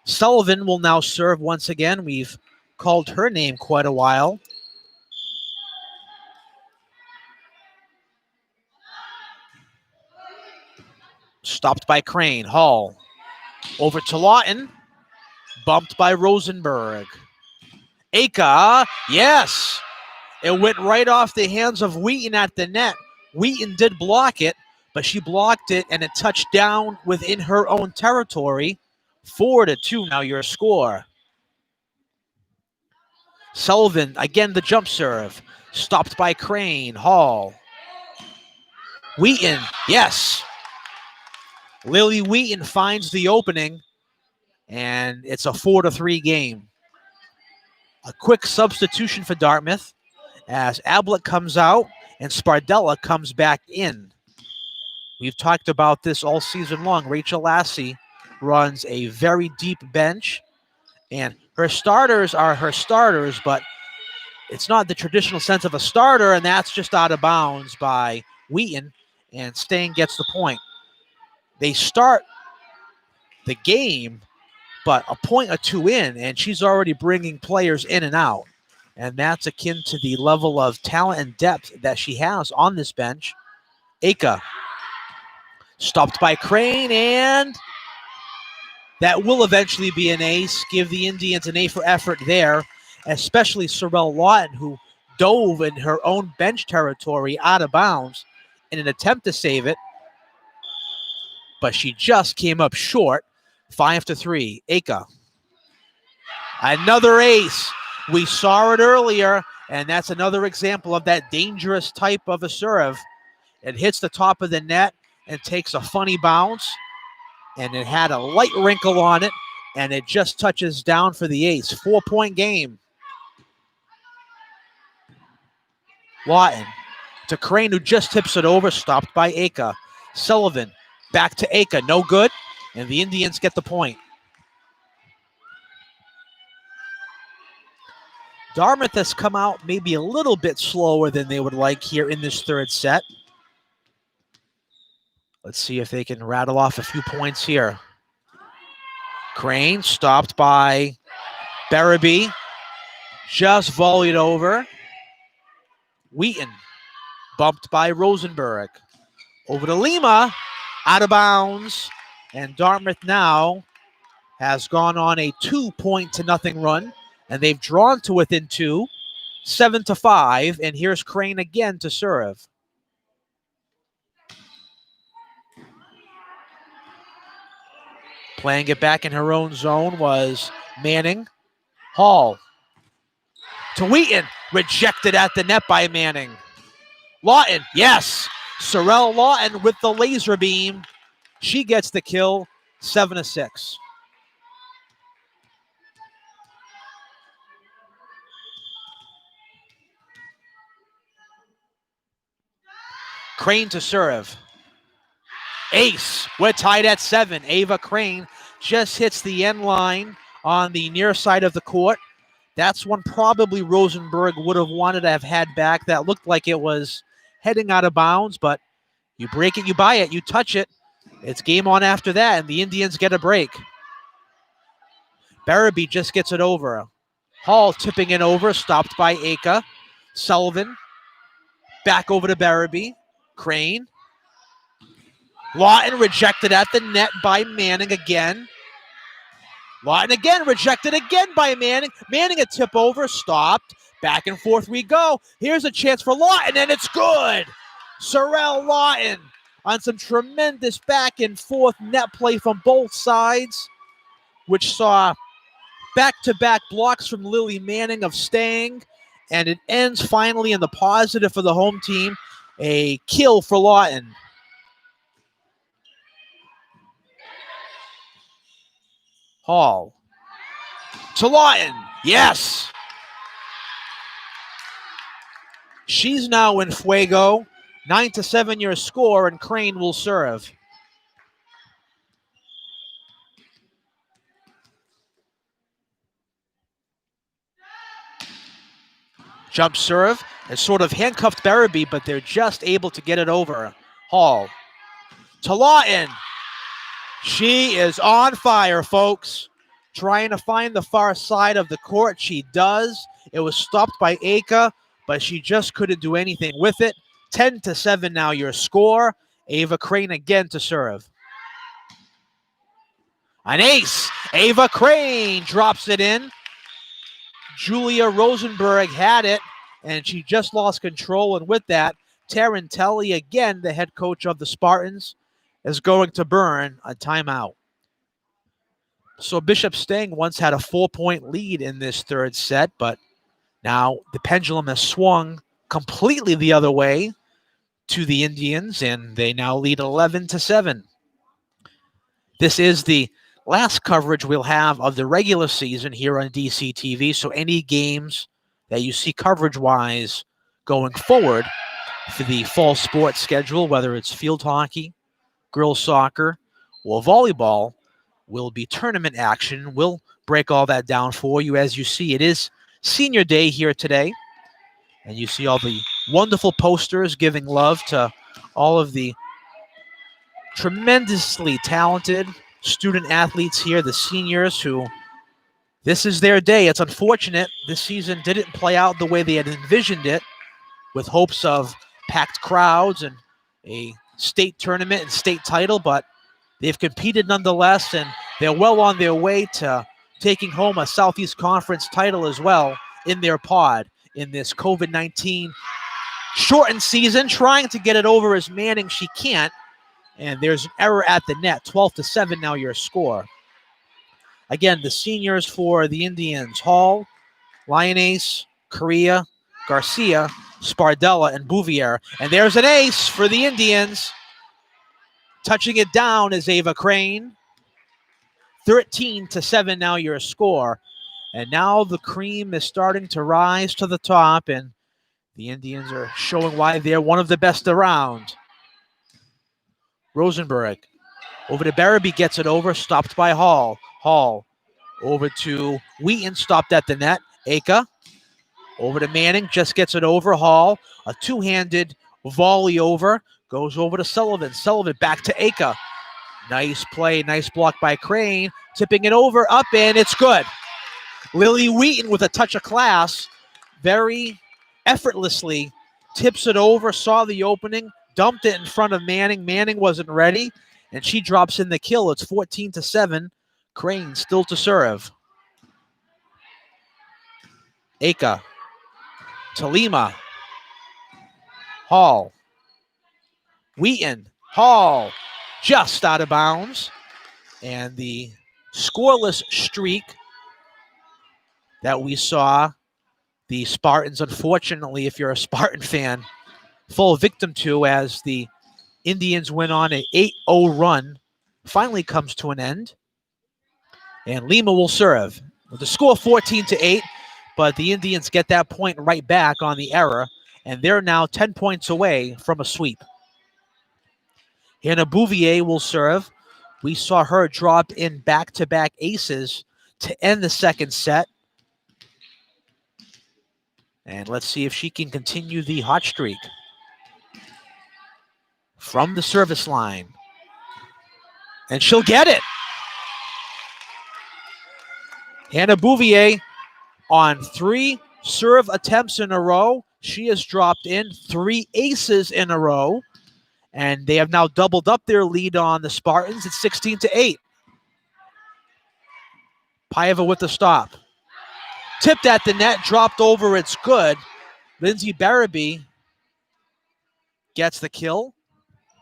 Sullivan will now serve once again. We've called her name quite a while. Stopped by Crane. Hall over to Lawton. Bumped by Rosenberg. Aka, yes. It went right off the hands of Wheaton at the net. Wheaton did block it, but she blocked it and it touched down within her own territory. 4-2 now your score. Sullivan, again the jump serve. Stopped by Crane. Hall. Wheaton, yes. Lily Wheaton finds the opening, and it's a 4-3 game. A quick substitution for Dartmouth as Ablett comes out and Spardella comes back in. We've talked about this all season long. Rachel Lassie runs a very deep bench, and her starters are her starters, but it's not the traditional sense of a starter, and that's just out of bounds by Wheaton, and Stang gets the point. They start the game, but a point or two in, and she's already bringing players in and out. And that's akin to the level of talent and depth that she has on this bench. Aka stopped by Crane, and that will eventually be an ace. Give the Indians an A for effort there, especially Sorrel Lawton, who dove in her own bench territory out of bounds in an attempt to save it. But she just came up short. 5-3. Aka. Another ace. We saw it earlier, and that's another example of that dangerous type of a serve. It hits the top of the net and takes a funny bounce, and it had a light wrinkle on it, and it just touches down for the ace. 4-point game. Lawton to Crane, who just tips it over, stopped by Aka. Sullivan back to Aka, no good, and the Indians get the point. Dartmouth has come out maybe a little bit slower than they would like here in this third set. Let's see if they can rattle off a few points here. Crane stopped by Barabee. Just volleyed over. Wheaton bumped by Rosenberg. Over to Lima, out of bounds. And Dartmouth now has gone on a 2-0 run, and they've drawn to within 2, 7-5. And here's Crane again to serve. Playing it back in her own zone was Manning. Hall to Wheaton, rejected at the net by Manning. Lawton, yes. Sorrel Lawton with the laser beam. She gets the kill, 7-6. Crane to serve. Ace, we're tied at 7. Ava Crane just hits the end line on the near side of the court. That's one probably Rosenberg would have wanted to have had back. That looked like it was heading out of bounds, but you break it, you buy it, you touch it. It's game on after that, and the Indians get a break. Barabee just gets it over. Hall tipping it over, stopped by Aka. Sullivan, back over to Barabee. Crane. Lawton rejected at the net by Manning again. Lawton again, rejected again by Manning. Manning a tip over, stopped. Back and forth we go. Here's a chance for Lawton, and it's good. Sorrel Lawton on some tremendous back and forth net play from both sides, which saw back-to-back blocks from Lily Manning of Stang, and it ends finally in the positive for the home team. A kill for Lawton. Hall to Lawton. Yes. She's now in fuego. 9-7 your score, and Crane will serve. Jump serve. It's sort of handcuffed Barabee, but they're just able to get it over. Hall to Lawton. She is on fire, folks. Trying to find the far side of the court. She does. It was stopped by Aka, but she just couldn't do anything with it. 10-7 now your score. Ava Crane again to serve. An ace. Ava Crane drops it in. Julia Rosenberg had it, and she just lost control. And with that, Tarantelli, again, the head coach of the Spartans, is going to burn a timeout. So Bishop Stang once had a 4-point lead in this third set, but now the pendulum has swung completely the other way to the Indians, and they now lead 11-7. This is the last coverage we'll have of the regular season here on DCTV, so any games that you see coverage-wise going forward for the fall sports schedule, whether it's field hockey, girls soccer, or volleyball, will be tournament action. We'll break all that down for you. As you see, it is senior day here today, and you see all the wonderful posters giving love to all of the tremendously talented student athletes here, the seniors, who this is their day. It's unfortunate this season didn't play out the way they had envisioned it, with hopes of packed crowds and a state tournament and state title, but they've competed nonetheless, and they're well on their way to taking home a Southeast Conference title as well in their pod in this COVID-19 shortened season, trying to get it over as Manning. She can't, and there's an error at the net. 12-7 now your score. Again, the seniors for the Indians: Hall, Lyonnaise, Correa, Garcia, Spardella, and Bouvier. And there's an ace for the Indians. Touching it down is Ava Crane. 13-7 now your score. And now the cream is starting to rise to the top, and the Indians are showing why they're one of the best around. Rosenberg over to Barabee, gets it over, stopped by Hall. Hall over to Wheaton, stopped at the net. Aka over to Manning, just gets it over. Hall, a two-handed volley over, goes over to Sullivan. Sullivan back to Aka. Nice play, nice block by Crane. Tipping it over, up, and it's good. Lily Wheaton with a touch of class, very effortlessly tips it over, saw the opening, dumped it in front of Manning. Manning wasn't ready, and she drops in the kill. It's 14-7. Crane still to serve. Aka. Talima. Hall. Wheaton. Hall. Just out of bounds. And the scoreless streak that we saw the Spartans, unfortunately, if you're a Spartan fan, fall victim to as the Indians went on an 8-0 run, finally comes to an end. And Lima will serve. With the score 14-8, but the Indians get that point right back on the error, and they're now 10 points away from a sweep. Hannah Bouvier will serve. We saw her drop in back-to-back aces to end the second set. And let's see if she can continue the hot streak. From the service line. And she'll get it. Hannah Bouvier on 3 serve attempts in a row. She has dropped in 3 aces in a row. And they have now doubled up their lead on the Spartans. It's 16-8. Paiva with the stop. Tipped at the net, dropped over, it's good. Lindsay Barabee gets the kill.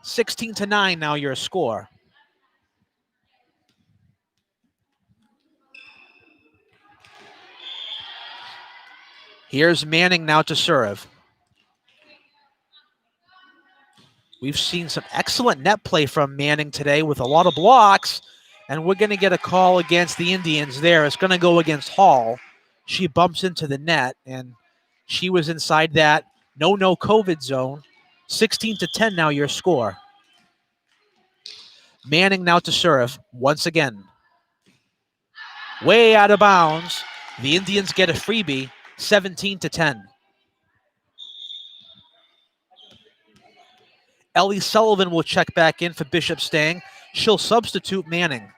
16-9 now your score. Here's Manning now to serve. We've seen some excellent net play from Manning today with a lot of blocks, and we're going to get a call against the Indians there. It's going to go against Hall. She bumps into the net, and she was inside that no COVID zone. 16-10 now your score. Manning now to serve once again. Way out of bounds. The Indians get a freebie, 17-10. Ellie Sullivan will check back in for Bishop Stang. She'll substitute Manning.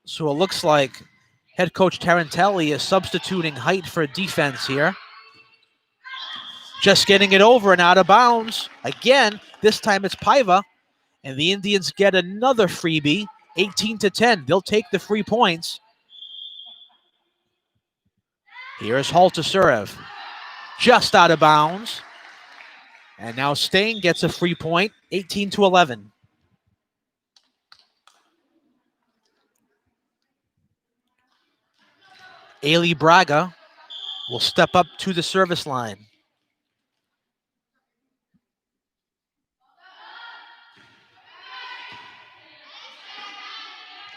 So it looks like head coach Tarantelli is substituting height for defense here. Just getting it over and out of bounds. Again, this time it's Paiva. And the Indians get another freebie, 18-10. They'll take the 3 points. Here's Hall to serve. Just out of bounds. And now Stang gets a free point, 18-11. Ailey Braga will step up to the service line.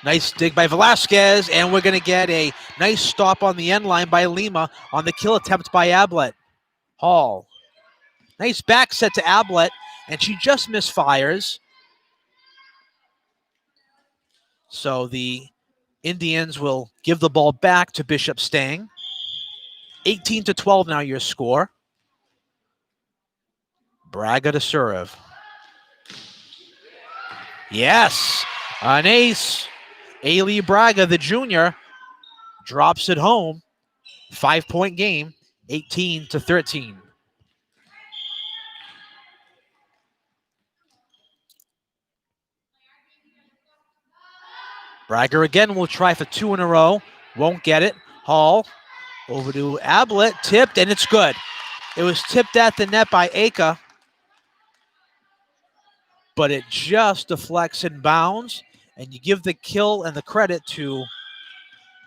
Nice dig by Velasquez, and we're going to get a nice stop on the end line by Lima on the kill attempt by Ablett. Hall. Nice back set to Ablett, and she just misfires. So the Indians will give the ball back to Bishop Stang. 18-12 now your score. Braga to serve. Yes, an ace. Ailey Braga, the junior, drops it home. 5-point game, 18-13. Braga again will try for 2 in a row. Won't get it. Hall over to Ablett. Tipped, and it's good. It was tipped at the net by Aka, but it just deflects and bounds, and you give the kill and the credit to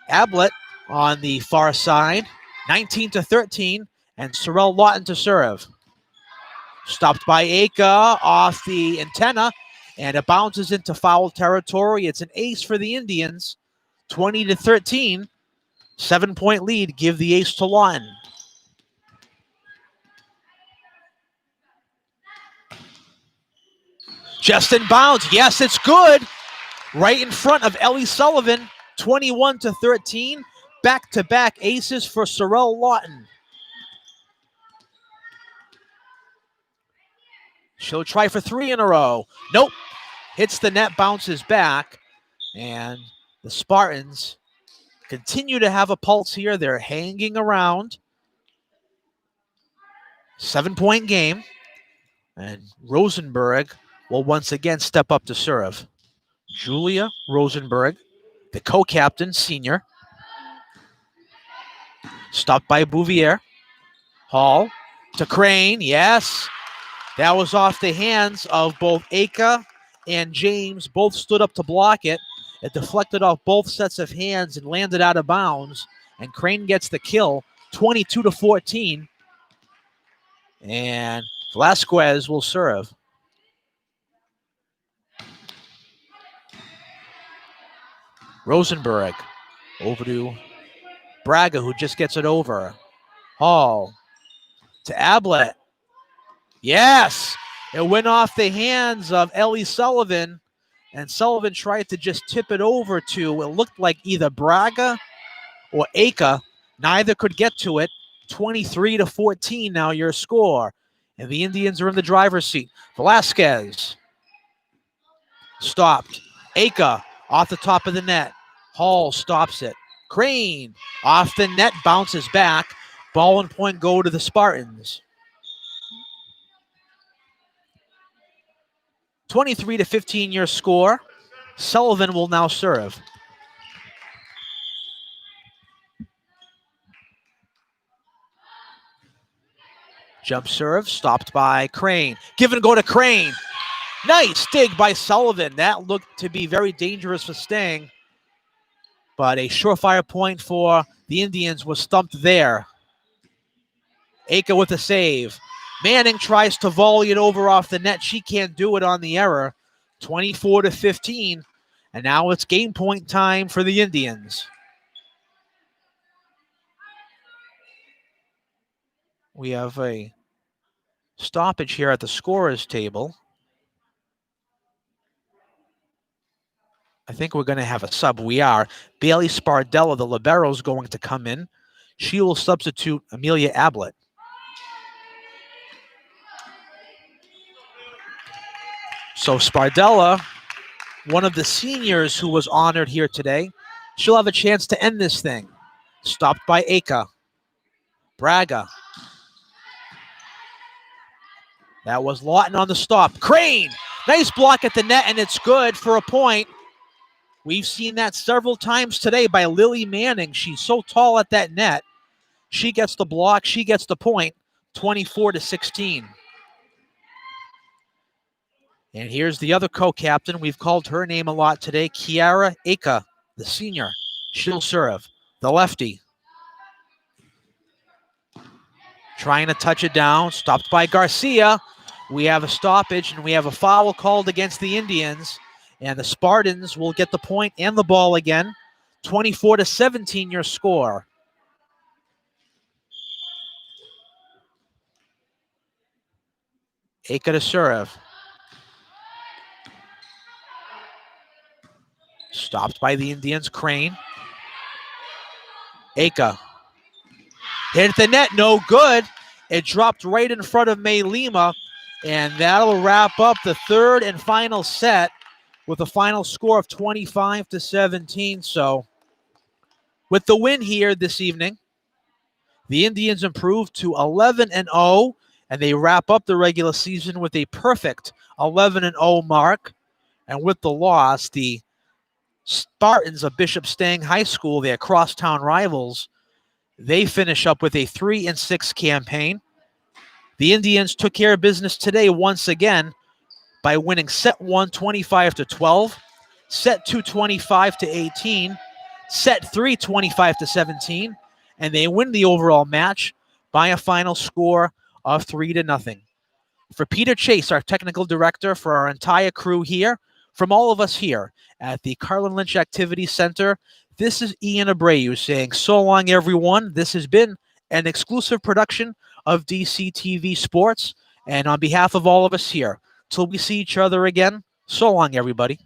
Ablett on the far side. 19-13, and Sorrel Lawton to serve. Stopped by Aka off the antenna, and it bounces into foul territory. It's an ace for the Indians. 20-13. 7-point lead. Give the ace to Lawton. Just in bounds. Yes, it's good. Right in front of Ellie Sullivan. 21-13. Back-to-back aces for Sorrel Lawton. She'll try for 3 in a row. Nope. Hits the net, bounces back. And the Spartans continue to have a pulse here. They're hanging around. 7-point game. And Rosenberg will once again step up to serve. Julia Rosenberg, the co-captain, senior. Stopped by Bouvier. Hall to Crane. Yes. That was off the hands of both Aka and James. Both stood up to block it. It deflected off both sets of hands and landed out of bounds. And Crane gets the kill, 22-14. And Velasquez will serve. Rosenberg over to Braga, who just gets it over. Hall to Ablett. Yes, it went off the hands of Ellie Sullivan, and Sullivan tried to just tip it over to, it looked like either Braga or Aka. Neither could get to it. 23-14 now your score. And the Indians are in the driver's seat. Velasquez stopped. Aka off the top of the net. Hall stops it. Crane off the net, bounces back. Ball and point go to the Spartans. 23-15 your score. Sullivan will now serve. Jump serve, stopped by Crane. Give and go to Crane. Nice dig by Sullivan. That looked to be very dangerous for Stang. But a surefire point for the Indians was stumped there. Aka with a save. Manning tries to volley it over off the net. She can't do it on the error. 24-15. And now it's game point time for the Indians. We have a stoppage here at the scorer's table. I think we're going to have a sub. We are. Bailey Spardella, the libero, is going to come in. She will substitute Amelia Ablett. So Spardella, one of the seniors who was honored here today, she'll have a chance to end this thing. Stopped by Aka. Braga. That was Lawton on the stop. Crane! Nice block at the net, and it's good for a point. We've seen that several times today by Lily Manning. She's so tall at that net. She gets the block. She gets the point. 24-16. And here's the other co-captain. We've called her name a lot today. Kiara Aka, the senior. She'll serve. The lefty. Trying to touch it down. Stopped by Garcia. We have a stoppage, and we have a foul called against the Indians. And the Spartans will get the point and the ball again. 24-17 your score. Aka to serve. Stopped by the Indians. Crane. Aka. Hit at the net. No good. It dropped right in front of May Lima. And that'll wrap up the third and final set with a final score of 25-17. So with the win here this evening, the Indians improve to 11-0, and they wrap up the regular season with a perfect 11-0 mark. And with the loss, the Spartans of Bishop Stang High School, their crosstown rivals, they finish up with a 3-6 campaign. The Indians took care of business today once again by winning set 1 25-12, set 2 25-18, set 3 25-17, and they win the overall match by a final score of 3-0. For Peter Chase, our technical director, for our entire crew here, from all of us here at the Carlin Lynch Activity Center, this is Ian Abreu saying so long, everyone. This has been an exclusive production of DCTV Sports, and on behalf of all of us here, till we see each other again, so long, everybody.